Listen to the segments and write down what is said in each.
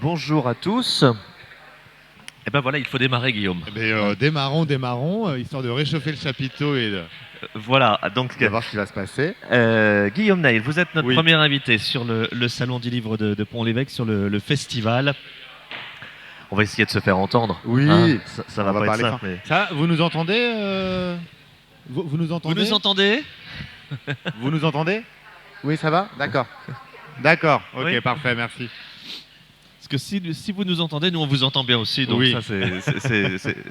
Bonjour à tous. Et ben voilà, il faut démarrer, Guillaume. Démarrons, histoire de réchauffer le chapiteau et Voilà, donc de voir ce qui va se passer. Guillaume Nail, vous êtes notre Oui. premier invité sur le Salon du Livre de Pont-l'Évêque, sur le festival. On va essayer de se faire entendre. Oui, hein. Ça on va pas être parler simple. fort. Mais... Ça, vous nous entendez vous nous Vous entendez nous entendez? Vous nous entendez? Oui, ça va? D'accord. D'accord, ok, Oui. parfait, merci. Parce que si vous nous entendez, nous on vous entend bien aussi, donc Oui. ça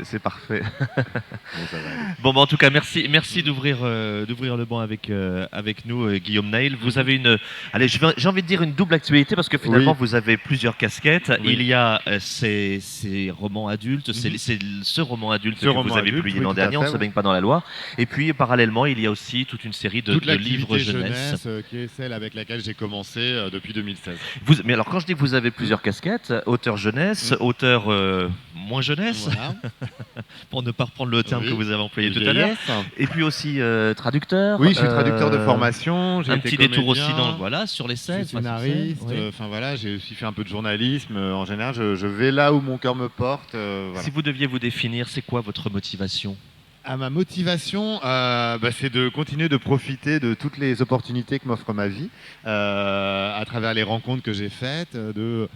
c'est parfait. Bon, ça va aller. Bon, bah, en tout cas, merci d'ouvrir le banc avec nous, Guillaume Nail. Vous avez j'ai envie de dire une double actualité parce que finalement Oui. vous avez plusieurs casquettes. Oui. Il y a ces romans adultes, c'est ce roman adulte Ce que roman vous avez adulte, publié oui, l'an tout à dernier, On ne fait, se oui. baigne pas dans la Loire. Et puis parallèlement, il y a aussi toute une série de Toute livres l'activité jeunesse. qui est celle avec laquelle j'ai commencé depuis 2016. Mais alors quand je dis que vous avez plusieurs casquettes, auteur jeunesse, auteur moins jeunesse, Voilà. pour ne pas reprendre le terme Oui. que vous avez employé tout à l'heure. Vieillesse. Et puis aussi traducteur. Oui, je suis traducteur de formation. J'ai Un été petit détour comédien, aussi sur les je scènes. suis scénariste. Oui. Enfin voilà, j'ai aussi fait un peu de journalisme. En général, je vais là où mon cœur me porte. Voilà. Si vous deviez vous définir, c'est quoi votre motivation? Ma motivation, c'est de continuer de profiter de toutes les opportunités que m'offre ma vie, à travers les rencontres que j'ai faites, de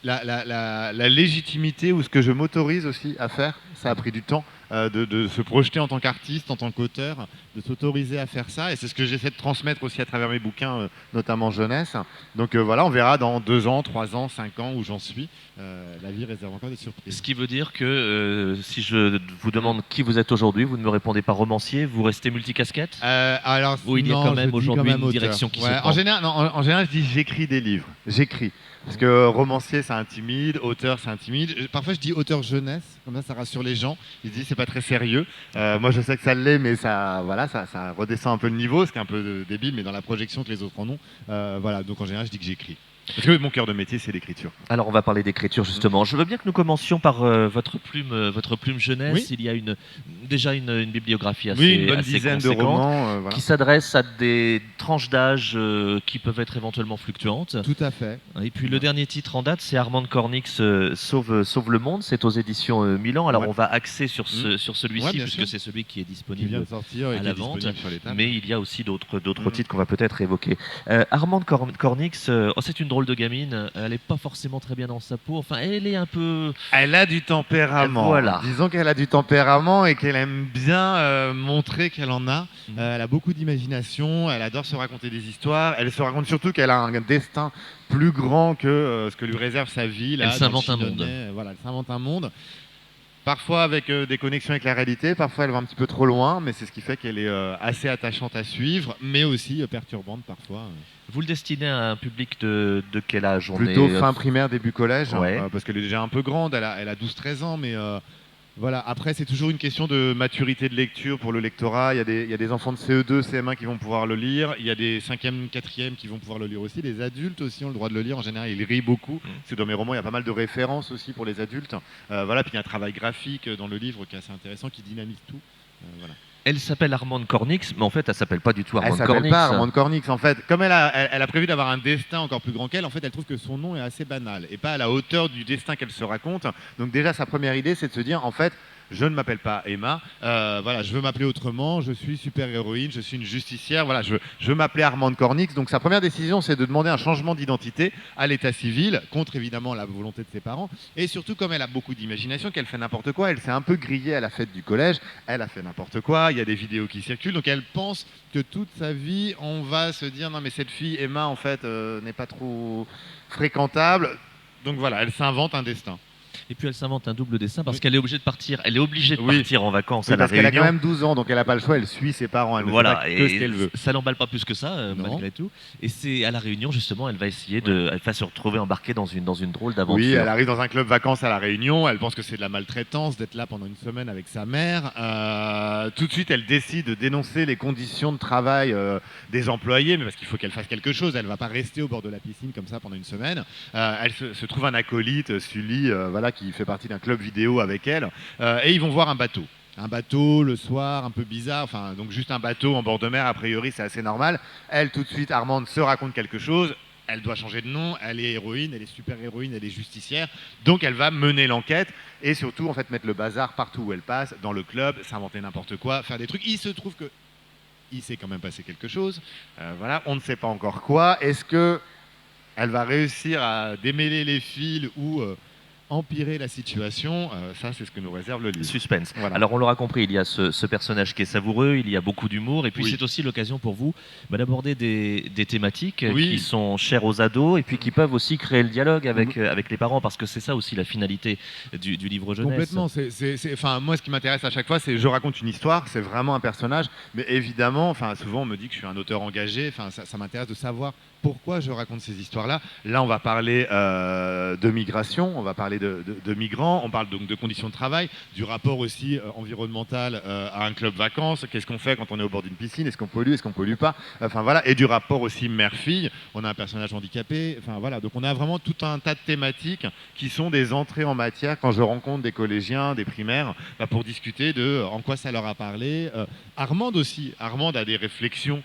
la légitimité ou ce que je m'autorise aussi à faire. Ça a pris du temps de se projeter en tant qu'artiste, en tant qu'auteur, de s'autoriser à faire ça. Et c'est ce que j'essaie de transmettre aussi à travers mes bouquins, notamment jeunesse. Donc voilà, on verra dans 2 ans, 3 ans, 5 ans où j'en suis. La vie réserve encore des surprises. Ce qui veut dire que si je vous demande qui vous êtes aujourd'hui, vous ne me répondez pas romancier, vous restez multicasquette? Alors, Ou il y a non, quand je même dis aujourd'hui quand même une auteur. direction qui se En prend. général, en général, je dis j'écris des livres. J'écris. Parce que romancier, ça intimide, auteur, ça intimide. Parfois, je dis auteur jeunesse, comme ça rassure les gens. Ils se disent c'est pas très sérieux. Moi, je sais que ça l'est, mais ça redescend un peu le niveau, ce qui est un peu débile, mais dans la projection que les autres en ont. Voilà, donc en général, je dis que j'écris. Parce que mon cœur de métier, c'est l'écriture. Alors on va parler d'écriture justement. Je veux bien que nous commencions par votre plume jeunesse. Oui. Il y a déjà une bibliographie assez Oui, une bonne assez dizaine de conséquente, romans. Voilà. qui s'adresse à des tranches d'âge qui peuvent être éventuellement fluctuantes. Tout à fait. Et puis le dernier titre en date, c'est Armand Cornix Sauve le monde. C'est aux éditions Milan. Alors Ouais. on va axer sur celui-ci Ouais, bien puisque sûr. c'est celui qui est Qui vient disponible de sortir et à qui la est vente. disponible sur les tables. Mais il y a aussi d'autres titres qu'on va peut-être évoquer. Armand Cornix, c'est une drôle de gamine. Elle n'est pas forcément très bien dans sa peau. Enfin, elle est un peu... Elle a du tempérament. Voilà. Disons qu'elle a du tempérament et qu'elle aime bien montrer qu'elle en a. Elle a beaucoup d'imagination, elle adore se raconter des histoires. Elle se raconte surtout qu'elle a un destin plus grand que ce que lui réserve sa vie. Là, Elle s'invente un monde. Voilà, elle s'invente un monde. Parfois avec des connexions avec la réalité, parfois elle va un petit peu trop loin, mais c'est ce qui fait qu'elle est assez attachante à suivre, mais aussi perturbante parfois. Vous le destinez à un public de quel âge? Plutôt fin primaire, début collège, Ouais. parce qu'elle est déjà un peu grande, elle a 12-13 ans, mais voilà. Après, c'est toujours une question de maturité de lecture pour le lectorat. Il y a des enfants de CE2, CM1 qui vont pouvoir le lire, il y a des 5e, 4e qui vont pouvoir le lire aussi, les adultes aussi ont le droit de le lire, en général ils rient beaucoup, parce que dans mes romans il y a pas mal de références aussi pour les adultes. Voilà, puis il y a un travail graphique dans le livre qui est assez intéressant, qui dynamise tout. Voilà. Elle s'appelle Armande Cornix, mais en fait, elle s'appelle pas du tout Elle Armande s'appelle Cornix. pas Armande Cornix en fait. Comme elle a prévu d'avoir un destin encore plus grand qu'elle, en fait, elle trouve que son nom est assez banal et pas à la hauteur du destin qu'elle se raconte. Donc déjà, sa première idée, c'est de se dire, en fait, je ne m'appelle pas Emma. Voilà, je veux m'appeler autrement. Je suis super héroïne. Je suis une justicière. Voilà, je veux m'appeler Armande Cornix. Donc sa première décision, c'est de demander un changement d'identité à l'état civil, contre évidemment la volonté de ses parents. Et surtout, comme elle a beaucoup d'imagination, qu'elle fait n'importe quoi, elle s'est un peu grillée à la fête du collège. Elle a fait n'importe quoi. Il y a des vidéos qui circulent. Donc elle pense que toute sa vie, on va se dire non mais cette fille Emma en fait n'est pas trop fréquentable. Donc voilà, elle s'invente un destin. Et puis elle s'invente un double destin parce qu'elle est obligée de partir. Elle est obligée de Oui. partir en vacances Oui, à la parce qu'elle a Réunion. quand même 12 ans, donc elle n'a pas le choix, elle suit ses parents, elle ne fait Voilà, pas que ce qu'elle veut. ça l'emballe pas plus que ça, Non. malgré tout. Et c'est à la Réunion justement, elle va essayer elle va se retrouver embarquée dans une drôle d'aventure. Oui, elle arrive dans un club vacances à La Réunion, elle pense que c'est de la maltraitance d'être là pendant une semaine avec sa mère. Tout de suite, elle décide de dénoncer les conditions de travail des employés, mais parce qu'il faut qu'elle fasse quelque chose, elle ne va pas rester au bord de la piscine comme ça pendant une semaine. Elle se trouve un acolyte, Sully, voilà, qui fait partie d'un club vidéo avec elle, et ils vont voir un bateau. Un bateau le soir, un peu bizarre, enfin donc juste un bateau en bord de mer, a priori c'est assez normal. Elle tout de suite, Armande se raconte quelque chose, elle doit changer de nom, elle est héroïne, elle est super-héroïne, elle est justicière, donc elle va mener l'enquête et surtout en fait mettre le bazar partout où elle passe, dans le club, s'inventer n'importe quoi, faire des trucs. Il se trouve que il s'est quand même passé quelque chose, voilà, on ne sait pas encore quoi. Est-ce que elle va réussir à démêler les fils ou empirer la situation? Ça, c'est ce que nous réserve le livre. Suspense. Voilà. Alors on l'aura compris, il y a ce personnage qui est savoureux, il y a beaucoup d'humour, et puis Oui. c'est aussi l'occasion pour vous d'aborder des thématiques Oui. qui sont chères aux ados, et puis qui peuvent aussi créer le dialogue avec les parents, parce que c'est ça aussi la finalité du livre jeunesse. Complètement. Enfin, moi, ce qui m'intéresse à chaque fois, c'est je raconte une histoire, c'est vraiment un personnage, mais évidemment, enfin, souvent on me dit que je suis un auteur engagé. Enfin, ça m'intéresse de savoir pourquoi je raconte ces histoires-là. Là, on va parler de migration, on va parler de migrants, on parle donc de conditions de travail, du rapport aussi environnemental à un club vacances. Qu'est-ce qu'on fait quand on est au bord d'une piscine? Est-ce qu'on pollue? Est-ce qu'on pollue pas? Enfin voilà, et du rapport aussi mère-fille. On a un personnage handicapé. Enfin voilà, donc on a vraiment tout un tas de thématiques qui sont des entrées en matière quand je rencontre des collégiens, des primaires, pour discuter de en quoi ça leur a parlé. Armande aussi, Armande a des réflexions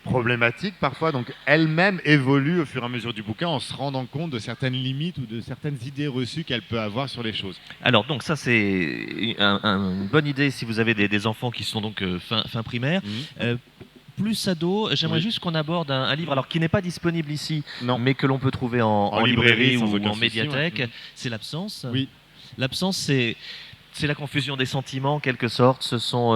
problématiques parfois, donc elle-même évolue au fur et à mesure du bouquin en se rendant compte de certaines limites ou de certaines idées reçues qu'elle peut avoir sur les choses. Alors donc ça c'est une bonne idée si vous avez des enfants qui sont donc fin primaire. Plus ado, j'aimerais Oui. juste qu'on aborde un livre alors qui n'est pas disponible ici, Non. mais que l'on peut trouver en librairie sans ou aucun en souci, médiathèque. ouais. C'est l'absence. Oui. L'absence, c'est la confusion des sentiments, en quelque sorte. Ce sont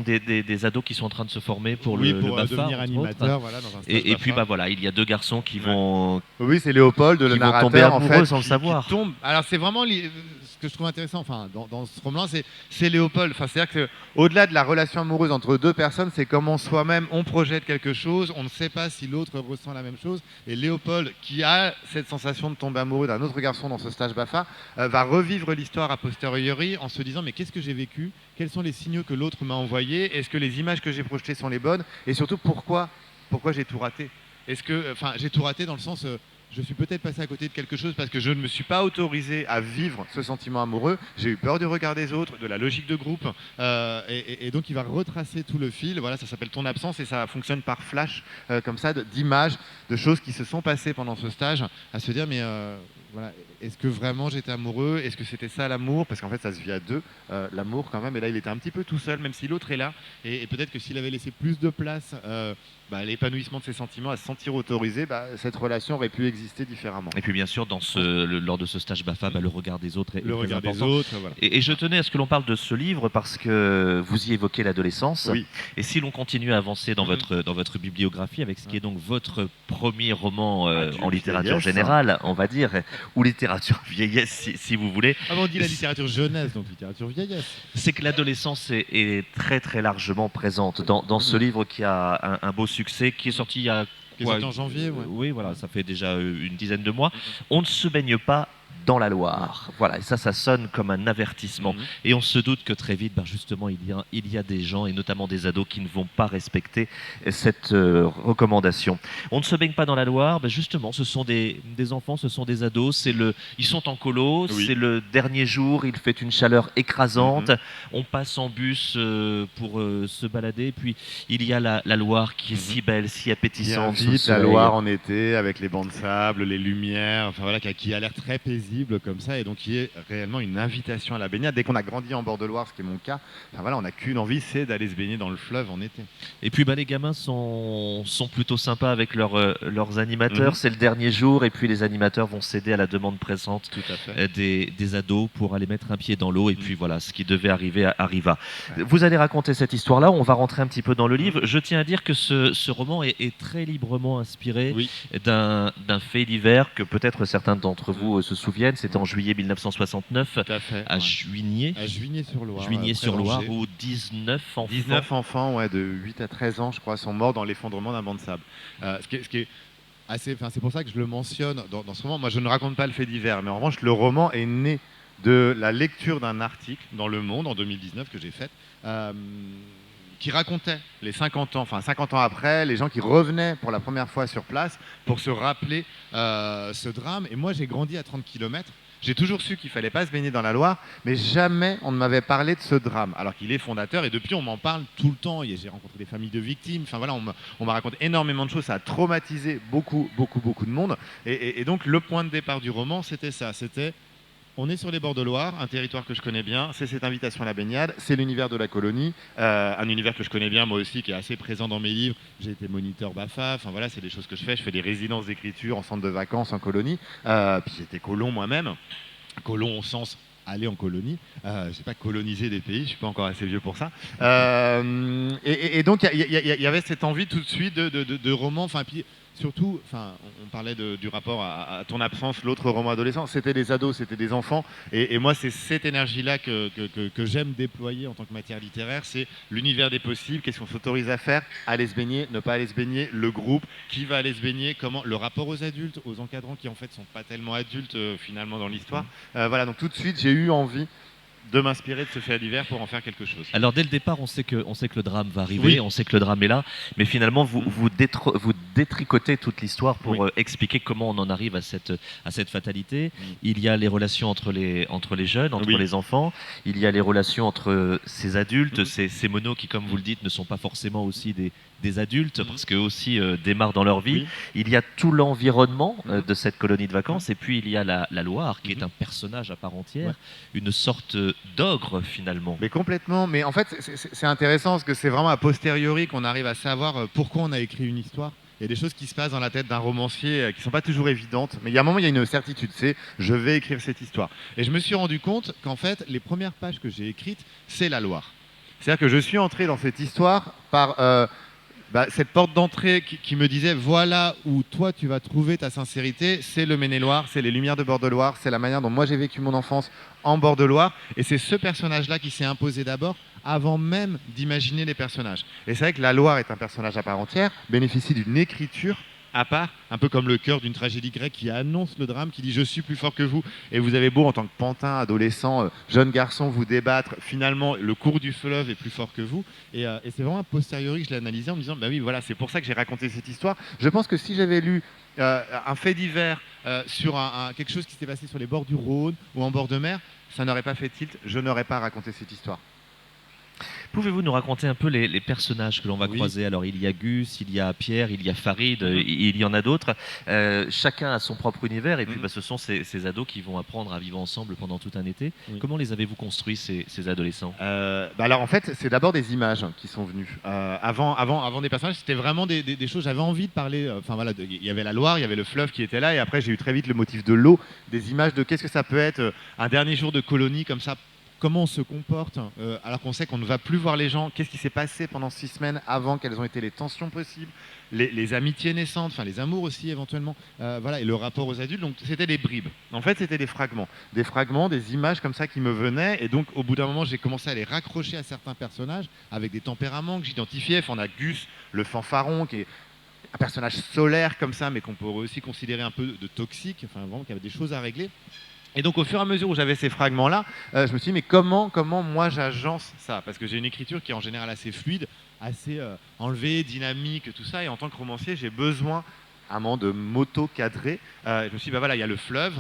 des ados qui sont en train de se former pour Oui, le pour BAFA, devenir entre animateur, autres. voilà, dans un stage Et puis BAFA. voilà, il y a deux garçons qui Ouais. vont. Oui, c'est Léopold, le Qui vont narrateur, tomber en amoureux fait, sans le qui savoir. tombe. Alors c'est vraiment ce que je trouve intéressant, enfin, dans ce roman, c'est Léopold. Enfin, c'est-à-dire que au-delà de la relation amoureuse entre deux personnes, c'est comment soi-même on projette quelque chose, on ne sait pas si l'autre ressent la même chose. Et Léopold, qui a cette sensation de tomber amoureux d'un autre garçon dans ce stage BAFA, va revivre l'histoire a posteriori en se disant mais qu'est-ce que j'ai vécu? Quels sont les signaux que l'autre m'a envoyés? Est-ce que les images que j'ai projetées sont les bonnes? Et surtout pourquoi j'ai tout raté? Est-ce que, enfin, j'ai tout raté dans le sens, je suis peut-être passé à côté de quelque chose parce que je ne me suis pas autorisé à vivre ce sentiment amoureux. J'ai eu peur du regard des autres, de la logique de groupe, et donc il va retracer tout le fil. Voilà, ça s'appelle Ton absence et ça fonctionne par flash, comme ça, d'images, de choses qui se sont passées pendant ce stage, à se dire mais voilà, est-ce que vraiment j'étais amoureux? Est-ce que c'était ça l'amour? Parce qu'en fait, ça se vit à deux, l'amour quand même. Et là, il était un petit peu tout seul, même si l'autre est là. Et peut-être que s'il avait laissé plus de place l'épanouissement de ses sentiments, à se sentir autorisé, cette relation aurait pu exister différemment. Et puis bien sûr, lors de ce stage BAFA, le regard des autres est Le très regard des important. autres, voilà. Et je tenais à ce que l'on parle de ce livre parce que vous y évoquez l'adolescence. Oui. Et si l'on continue à avancer dans votre bibliographie avec ce qui est donc votre premier roman en littérature vieillesse, générale, on va dire, ou littérature vieillesse si vous voulez, Ah bon, on dit la littérature jeunesse, donc littérature vieillesse. c'est que l'adolescence est très très largement présente dans ce livre qui a un beau succès, qui est sorti il y a Qui est sorti en janvier, ouais. oui, voilà, ça fait déjà une dizaine de mois. On ne se baigne pas dans la Loire. Voilà, et ça sonne comme un avertissement. Et on se doute que très vite, justement, il y a des gens, et notamment des ados, qui ne vont pas respecter cette recommandation. On ne se baigne pas dans la Loire, justement, ce sont des enfants, ce sont des ados, ils sont en colo, c'est le dernier jour, il fait une chaleur écrasante, on passe en bus pour se balader, puis il y a la Loire qui est si belle, si appétissante. Bien vite, la Loire en été, avec les bancs de sable, les lumières, enfin voilà, qui a l'air très paisible comme ça, et donc qui est réellement une invitation à la baignade. Dès qu'on a grandi en bord de Loire, ce qui est mon cas, enfin voilà, on n'a qu'une envie, c'est d'aller se baigner dans le fleuve en été. Et puis les gamins sont plutôt sympas avec leurs animateurs. C'est le dernier jour, et puis les animateurs vont céder à la demande pressante Tout à fait. des ados pour aller mettre un pied dans l'eau. Et puis voilà, ce qui devait arriver arriva. Ouais. Vous allez raconter cette histoire-là, on va rentrer un petit peu dans le livre. Je tiens à dire que ce roman est très librement inspiré d'un fait divers que peut-être certains d'entre vous se souviennent. C'était en juillet 1969 à Juigné. À Juigné-sur-Loire. Juigné-sur-Loire, où 19 enfants de 8 à 13 ans, je crois, sont morts dans l'effondrement d'un banc de sable. Ce qui est assez, c'est pour ça que je le mentionne dans ce roman. Moi, je ne raconte pas le fait divers, mais en revanche, le roman est né de la lecture d'un article dans Le Monde en 2019 que j'ai fait, qui racontait les 50 ans, enfin 50 ans après, les gens qui revenaient pour la première fois sur place pour se rappeler ce drame. Et moi, j'ai grandi à 30 km. J'ai toujours su qu'il ne fallait pas se baigner dans la Loire, mais jamais on ne m'avait parlé de ce drame, alors qu'il est fondateur, et depuis on m'en parle tout le temps. J'ai rencontré des familles de victimes, enfin voilà, on m'a raconté énormément de choses, ça a traumatisé beaucoup de monde. Et donc le point de départ du roman, c'était ça, c'était on est sur les bords de Loire, un territoire que je connais bien, c'est cette invitation à la baignade, c'est l'univers de la colonie, un univers que je connais bien moi aussi, qui est assez présent dans mes livres. J'ai été moniteur BAFA, enfin voilà, c'est des choses que je fais des résidences d'écriture en centre de vacances, en colonie, puis j'étais colon moi-même, colon au sens aller en colonie, je n'ai pas colonisé des pays, je ne suis pas encore assez vieux pour ça. Et donc il y avait cette envie tout de suite de roman, enfin puis surtout, enfin, on parlait du rapport à ton absence, l'autre roman adolescent, c'était des ados, c'était des enfants, et moi c'est cette énergie-là que j'aime déployer en tant que matière littéraire, c'est l'univers des possibles, qu'est-ce qu'on s'autorise à faire, aller se baigner, ne pas aller se baigner, le groupe, qui va aller se baigner, comment, le rapport aux adultes, aux encadrants qui en fait sont pas tellement adultes finalement dans l'histoire. Voilà, donc tout de suite j'ai eu envie de m'inspirer de ce fait divers pour en faire quelque chose. Alors dès le départ, on sait que le drame va arriver, Oui. on sait que le drame est là, mais finalement vous détricotez toute l'histoire pour Oui. expliquer comment on en arrive à cette fatalité. Il y a les relations entre les jeunes, entre Oui. les enfants, il y a les relations entre ces adultes, Mhm. ces monos qui, comme vous le dites, ne sont pas forcément aussi des adultes, parce qu'eux aussi démarrent dans leur vie. Oui. Il y a tout l'environnement de cette colonie de vacances, et puis il y a la Loire, qui est un personnage à part entière, une sorte d'ogre finalement. Mais complètement, mais en fait c'est intéressant parce que c'est vraiment a posteriori qu'on arrive à savoir pourquoi on a écrit une histoire. Il y a des choses qui se passent dans la tête d'un romancier qui ne sont pas toujours évidentes, mais il y a un moment, il y a une certitude, c'est je vais écrire cette histoire. Et je me suis rendu compte qu'en fait, les premières pages que j'ai écrites, c'est la Loire. C'est-à-dire que je suis entré dans cette histoire par cette porte d'entrée qui me disait voilà où toi tu vas trouver ta sincérité, c'est le Maine-et-Loire, c'est les lumières de bord de Loire, c'est la manière dont moi j'ai vécu mon enfance en bord de Loire, et c'est ce personnage-là qui s'est imposé d'abord avant même d'imaginer les personnages. Et c'est vrai que la Loire est un personnage à part entière, bénéficie d'une écriture à part, un peu comme le cœur d'une tragédie grecque qui annonce le drame, qui dit je suis plus fort que vous, et vous avez beau en tant que pantin, adolescent, jeune garçon vous débattre, finalement le cours du fleuve est plus fort que vous, et c'est vraiment a posteriori que je l'ai analysé en me disant bah oui voilà, c'est pour ça que j'ai raconté cette histoire. Je pense que si j'avais lu un fait divers sur quelque chose qui s'était passé sur les bords du Rhône ou en bord de mer, ça n'aurait pas fait tilt, je n'aurais pas raconté cette histoire. Pouvez-vous nous raconter un peu les personnages que l'on va croiser? Alors il y a Gus, il y a Pierre, il y a Farid, il y en a d'autres. Chacun a son propre univers, et puis ce sont ces ados qui vont apprendre à vivre ensemble pendant tout un été. Comment les avez-vous construits, ces adolescents? Alors en fait, c'est d'abord des images qui sont venues. Avant des personnages, c'était vraiment des choses. J'avais envie de parler. Enfin voilà, il y avait la Loire, il y avait le fleuve qui était là, et après j'ai eu très vite le motif de l'eau, des images de qu'est-ce que ça peut être un dernier jour de colonie comme ça. Comment on se comporte alors qu'on sait qu'on ne va plus voir les gens, qu'est-ce qui s'est passé pendant 6 semaines avant, quelles ont été les tensions possibles, les amitiés naissantes, enfin les amours aussi éventuellement, voilà, et le rapport aux adultes. Donc c'était des bribes, en fait c'était des fragments, des images comme ça qui me venaient, et donc au bout d'un moment j'ai commencé à les raccrocher à certains personnages avec des tempéraments que j'identifiais. Enfin, on a Gus, le fanfaron, qui est un personnage solaire comme ça, mais qu'on pourrait aussi considérer un peu de toxique, enfin vraiment qui avait des choses à régler. Et donc au fur et à mesure où j'avais ces fragments-là, je me suis dit mais comment moi j'agence ça? Parce que j'ai une écriture qui est en général assez fluide, assez enlevée, dynamique, tout ça, et en tant que romancier j'ai besoin à un moment de m'auto-cadrer. Je me suis dit bah voilà, il y a le fleuve,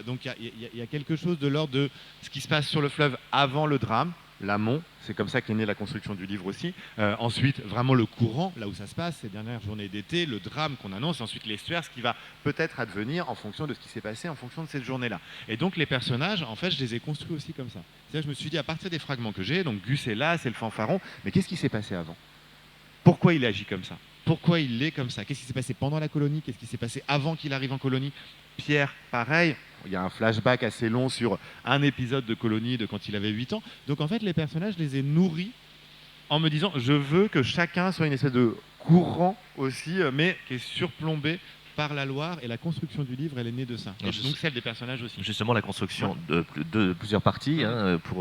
donc il y a quelque chose de l'ordre de ce qui se passe sur le fleuve avant le drame, l'amont, c'est comme ça qu'est née la construction du livre aussi. Ensuite, vraiment le courant, là où ça se passe, ces dernières journées d'été, le drame qu'on annonce, ensuite l'estuaire, ce qui va peut-être advenir en fonction de ce qui s'est passé, en fonction de cette journée-là. Et donc les personnages, en fait, je les ai construits aussi comme ça. C'est-à-dire, je me suis dit, à partir des fragments que j'ai, donc Gus est là, c'est le fanfaron, mais qu'est-ce qui s'est passé avant? Pourquoi il agit comme ça? Pourquoi il est comme ça? Qu'est-ce qui s'est passé pendant la colonie? Qu'est-ce qui s'est passé avant qu'il arrive en colonie? Pierre, pareil, il y a un flashback assez long sur un épisode de colonie de quand il avait 8 ans. Donc en fait, les personnages, je les ai nourris en me disant, je veux que chacun soit une espèce de courant aussi, mais qui est surplombé par la Loire, et la construction du livre, elle est née de ça. Et donc celle des personnages aussi. Justement, la construction de plusieurs parties, pour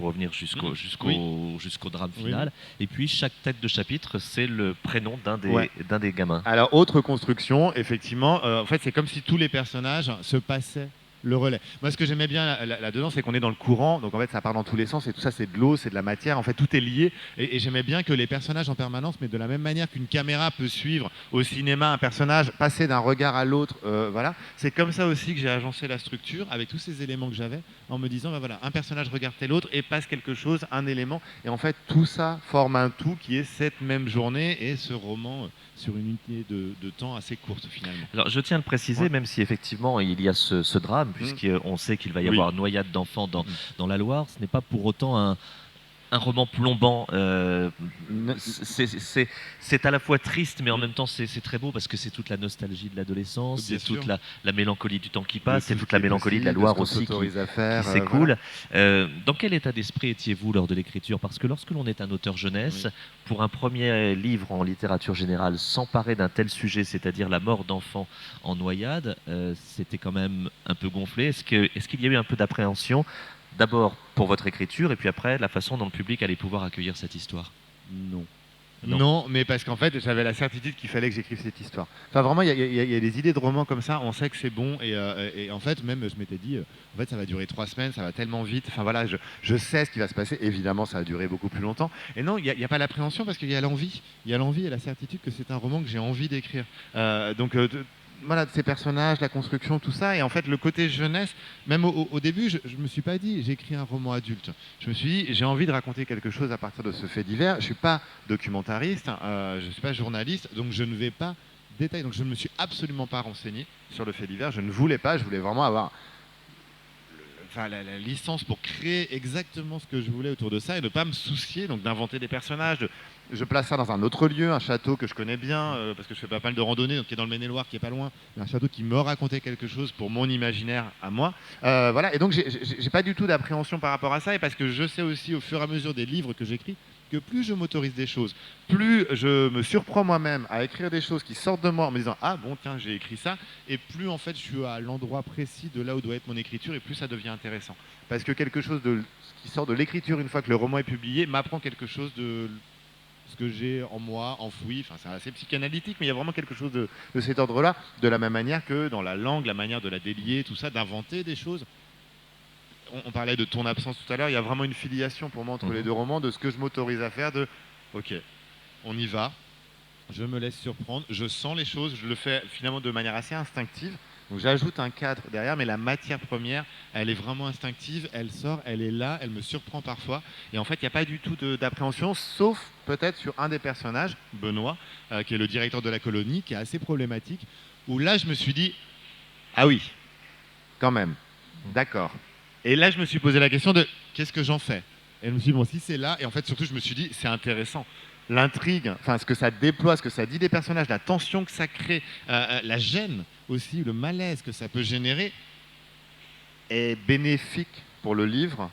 revenir jusqu'au drame final. Et puis chaque tête de chapitre, c'est le prénom d'un des gamins. Alors autre construction, effectivement, en fait c'est comme si tous les personnages se passaient le relais. Moi, ce que j'aimais bien là-dedans, c'est qu'on est dans le courant, donc en fait, ça part dans tous les sens, et tout ça, c'est de l'eau, c'est de la matière, en fait, tout est lié, et j'aimais bien que les personnages en permanence, mais de la même manière qu'une caméra peut suivre au cinéma un personnage, passer d'un regard à l'autre, voilà, c'est comme ça aussi que j'ai agencé la structure, avec tous ces éléments que j'avais, en me disant, bah voilà, un personnage regarde tel autre, et passe quelque chose, un élément, et en fait, tout ça forme un tout qui est cette même journée, et ce roman sur une unité de temps assez courte, finalement. Alors, je tiens à le préciser, Ouais. même si effectivement il y a ce drame, puisqu'on sait qu'il va y Oui. avoir noyade d'enfants Mm. dans la Loire, ce n'est pas pour autant un roman plombant. C'est à la fois triste, mais en même temps c'est très beau parce que c'est toute la nostalgie de l'adolescence, Bien c'est toute sûr. la mélancolie du temps qui De passe, c'est tout ce toute qui la est mélancolie de la possible, Loire ce qu'on aussi s'autorise à faire, qui s'écoule. voilà. Dans quel état d'esprit étiez-vous lors de l'écriture? Parce que lorsque l'on est un auteur jeunesse, Oui. pour un premier livre en littérature générale, s'emparer d'un tel sujet, c'est-à-dire la mort d'enfants en noyade, c'était quand même un peu gonflé. Est-ce qu'il y a eu un peu d'appréhension, d'abord pour votre écriture, et puis après la façon dont le public allait pouvoir accueillir cette histoire? Non. Non. Non, mais parce qu'en fait, j'avais la certitude qu'il fallait que j'écrive cette histoire. Enfin, vraiment, il y a des idées de romans comme ça, on sait que c'est bon, et en fait, même, je m'étais dit, en fait, ça va durer 3 semaines, ça va tellement vite, enfin voilà, je sais ce qui va se passer, évidemment, ça va durer beaucoup plus longtemps. Et non, il y a pas l'appréhension parce qu'il y a l'envie. Il y a l'envie et la certitude que c'est un roman que j'ai envie d'écrire. Voilà, de ces personnages, la construction, tout ça, et en fait, le côté jeunesse, même au début, je me suis pas dit, j'écris un roman adulte. Je me suis dit, j'ai envie de raconter quelque chose à partir de ce fait divers. Je suis pas documentariste, je ne suis pas journaliste, donc je ne vais pas détailler. Donc je ne me suis absolument pas renseigné sur le fait divers. Je ne voulais pas, je voulais vraiment avoir la licence pour créer exactement ce que je voulais autour de ça et ne pas me soucier donc d'inventer des personnages. Je place ça dans un autre lieu, un château que je connais bien parce que je fais pas mal de randonnées, donc qui est dans le Maine-et-Loire, qui est pas loin, mais un château qui me racontait quelque chose pour mon imaginaire à moi. Voilà, et donc j'ai pas du tout d'appréhension par rapport à ça, et parce que je sais aussi au fur et à mesure des livres que j'écris que plus je m'autorise des choses, plus je me surprends moi-même à écrire des choses qui sortent de moi en me disant ah bon tiens j'ai écrit ça, et plus en fait je suis à l'endroit précis de là où doit être mon écriture, et plus ça devient intéressant. Parce que quelque chose qui sort de l'écriture une fois que le roman est publié m'apprend quelque chose de ce que j'ai en moi enfoui. Enfin, c'est assez psychanalytique, mais il y a vraiment quelque chose de cet ordre-là, de la même manière que dans la langue, la manière de la délier, tout ça, d'inventer des choses. On parlait de ton absence tout à l'heure, il y a vraiment une filiation pour moi entre les deux romans, de ce que je m'autorise à faire, de ok, on y va, je me laisse surprendre, je sens les choses, je le fais finalement de manière assez instinctive. Donc j'ajoute un cadre derrière, mais la matière première, elle est vraiment instinctive, elle sort, elle est là, elle me surprend parfois. Et en fait, il n'y a pas du tout d'appréhension, sauf peut-être sur un des personnages, Benoît, qui est le directeur de la colonie, qui est assez problématique, où là, je me suis dit, ah oui, quand même, d'accord. Et là, je me suis posé la question de, qu'est-ce que j'en fais? Et je me suis dit, bon, si c'est là, et en fait, surtout, je me suis dit, c'est intéressant. L'intrigue, enfin, ce que ça déploie, ce que ça dit des personnages, la tension que ça crée, la gêne aussi, le malaise que ça peut générer, est bénéfique pour le livre.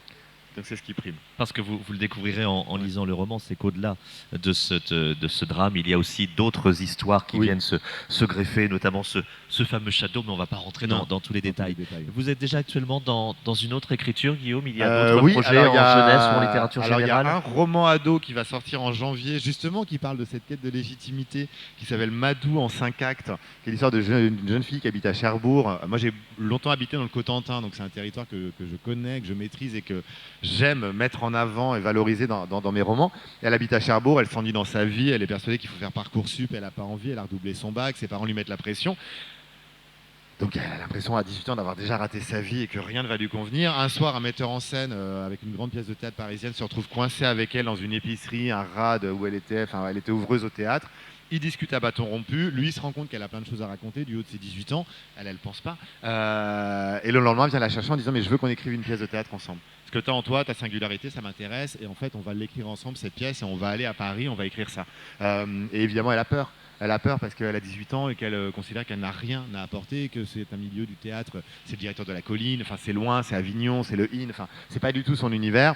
Donc c'est ce qui prime. Parce que vous le découvrirez en lisant le roman, c'est qu'au-delà de ce drame, il y a aussi d'autres histoires qui viennent se greffer, notamment ce fameux château, mais on ne va pas rentrer dans tous les détails. Vous êtes déjà actuellement dans une autre écriture, Guillaume? Il y a d'autres projets en jeunesse ou en littérature générale? Il y a un roman ado qui va sortir en janvier, justement, qui parle de cette quête de légitimité, qui s'appelle Madou en 5 actes, qui est l'histoire d'une jeune fille qui habite à Cherbourg. Moi, j'ai longtemps habité dans le Cotentin, donc c'est un territoire que je connais, que je maîtrise et que j'aime mettre en avant et valoriser dans mes romans. Et elle habite à Cherbourg, elle s'ennuie dans sa vie, elle est persuadée qu'il faut faire Parcoursup, elle n'a pas envie, elle a redoublé son bac, ses parents lui mettent la pression. Donc elle a l'impression à 18 ans d'avoir déjà raté sa vie et que rien ne va lui convenir. Un soir, un metteur en scène avec une grande pièce de théâtre parisienne se retrouve coincé avec elle dans une épicerie, un rad où elle était ouvreuse au théâtre. Ils discutent à bâton rompu. Lui, il se rend compte qu'elle a plein de choses à raconter du haut de ses 18 ans. Elle pense pas. Et le lendemain, elle vient la chercher en disant mais je veux qu'on écrive une pièce de théâtre ensemble. Ce que tu as en toi, ta singularité, ça m'intéresse. Et en fait, on va l'écrire ensemble, cette pièce, et on va aller à Paris, on va écrire ça. Et évidemment, elle a peur. Elle a peur parce qu'elle a 18 ans et qu'elle considère qu'elle n'a rien à apporter, que c'est un milieu du théâtre, c'est le directeur de la colline, enfin c'est loin, c'est Avignon, c'est le IN, enfin c'est pas du tout son univers.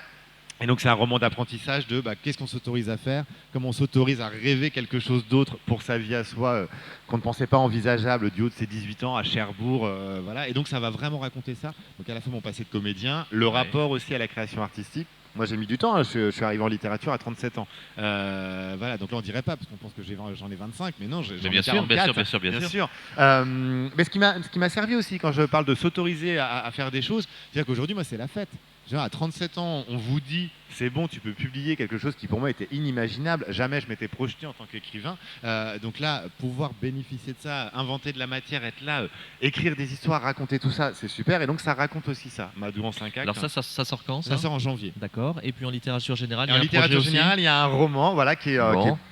Et donc c'est un roman d'apprentissage de qu'est-ce qu'on s'autorise à faire, comment on s'autorise à rêver quelque chose d'autre pour sa vie à soi qu'on ne pensait pas envisageable du haut de ses 18 ans à Cherbourg. Voilà. Et donc ça va vraiment raconter ça. Donc à la fois mon passé de comédien, le rapport aussi à la création artistique. Moi j'ai mis du temps, hein. Je suis arrivé en littérature à 37 ans. Voilà, donc là on dirait pas parce qu'on pense que j'en ai 25, mais non, j'en ai 44. Bien sûr. Mais ce qui m'a servi aussi quand je parle de s'autoriser à faire des choses, c'est-à-dire qu'aujourd'hui moi c'est la fête. Genre, à 37 ans, on vous dit c'est bon, tu peux publier quelque chose qui pour moi était inimaginable. Jamais je m'étais projeté en tant qu'écrivain. Donc là, pouvoir bénéficier de ça, inventer de la matière, être là, écrire des histoires, raconter tout ça, c'est super. Et donc ça raconte aussi ça, Madou en 5 actes. Alors ça sort quand ça sort en janvier. D'accord. Et puis en littérature générale, il y a un roman qui est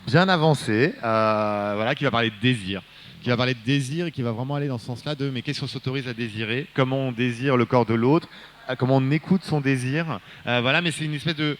bien avancé, qui va parler de désir. Qui va parler de désir et qui va vraiment aller dans ce sens-là de mais qu'est-ce qu'on s'autorise à désirer, comment on désire le corps de l'autre, comment on écoute son désir. Mais c'est une espèce de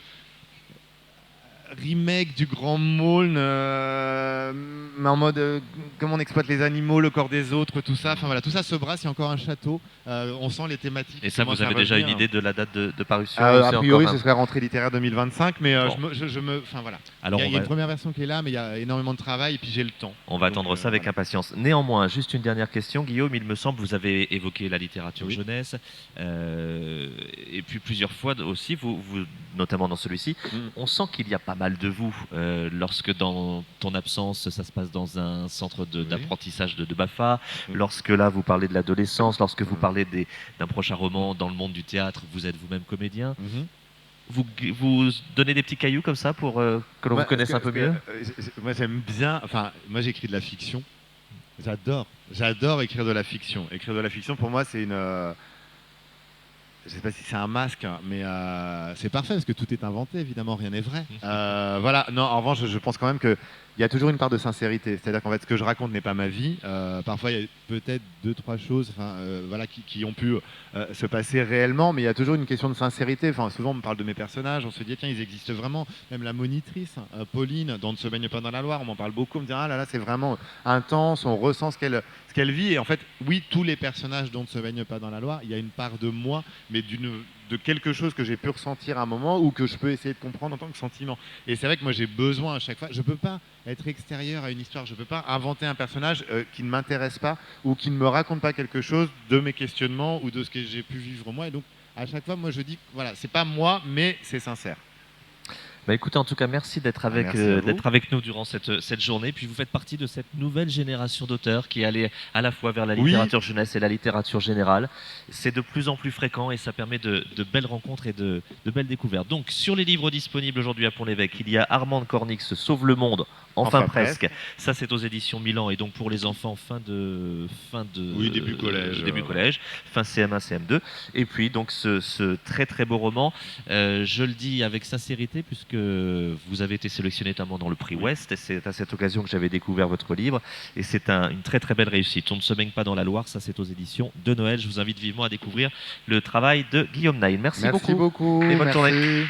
remake du Grand Maulne, mais en mode comment on exploite les animaux, le corps des autres, tout ça. Enfin voilà, tout ça se brasse. Il y a encore un château. On sent les thématiques. Et ça, vous avez déjà une idée de la date de parution? A priori, ce serait rentrée littéraire 2025, mais enfin voilà. Alors, il y a une première version qui est là, mais il y a énormément de travail et puis j'ai le temps. On va attendre ça avec impatience. Néanmoins, juste une dernière question, Guillaume. Il me semble, vous avez évoqué la littérature jeunesse, et puis plusieurs fois aussi, vous notamment dans celui-ci, on sent qu'il y a pas mal de vous lorsque dans ton absence, ça se passe dans un centre d'apprentissage de Bafa, lorsque là vous parlez de l'adolescence, lorsque vous parlez d'un prochain roman dans le monde du théâtre, vous êtes vous-même comédien. Vous donnez des petits cailloux comme ça pour que l'on vous connaisse un peu mieux? Moi j'aime bien, moi j'écris de la fiction. J'adore écrire de la fiction. Écrire de la fiction pour moi c'est une... Je ne sais pas si c'est un masque, mais c'est parfait parce que tout est inventé, évidemment, rien n'est vrai. Non, en revanche, je pense quand même qu'il y a toujours une part de sincérité. C'est-à-dire qu'en fait, ce que je raconte n'est pas ma vie. Parfois, il y a peut-être 2-3 choses qui ont pu se passer réellement, mais il y a toujours une question de sincérité. Souvent, on me parle de mes personnages, on se dit, tiens, ils existent vraiment. Même la monitrice, Pauline, dans Ne se baigne pas dans la Loire, on m'en parle beaucoup. On me dit, ah là là, c'est vraiment intense, on ressent ce qu'elle vit. Et en fait, oui, tous les personnages dont Ne se baigne pas dans la Loire, il y a une part de moi, mais de quelque chose que j'ai pu ressentir à un moment ou que je peux essayer de comprendre en tant que sentiment. Et c'est vrai que moi j'ai besoin à chaque fois, je ne peux pas être extérieur à une histoire, je ne peux pas inventer un personnage qui ne m'intéresse pas ou qui ne me raconte pas quelque chose de mes questionnements ou de ce que j'ai pu vivre moi. Et donc à chaque fois, moi je dis, voilà, c'est pas moi, mais c'est sincère. Écoutez, en tout cas, merci d'être avec nous durant cette journée. Puis vous faites partie de cette nouvelle génération d'auteurs qui est allée à la fois vers la littérature jeunesse et la littérature générale. C'est de plus en plus fréquent et ça permet de belles rencontres et de belles découvertes. Donc, sur les livres disponibles aujourd'hui à Pont-l'Évêque, il y a Armande Cornix, Sauve le monde, enfin presque. Ça, c'est aux éditions Milan et donc pour les enfants début collège, fin CM1, CM2. Et puis donc ce très très beau roman, je le dis avec sincérité puisque vous avez été sélectionné notamment dans le prix Ouest et c'est à cette occasion que j'avais découvert votre livre et c'est une très très belle réussite. On ne se baigne pas dans la Loire, ça c'est aux éditions de Noël. Je vous invite vivement à découvrir le travail de Guillaume Nail. Merci beaucoup. Et bonne journée.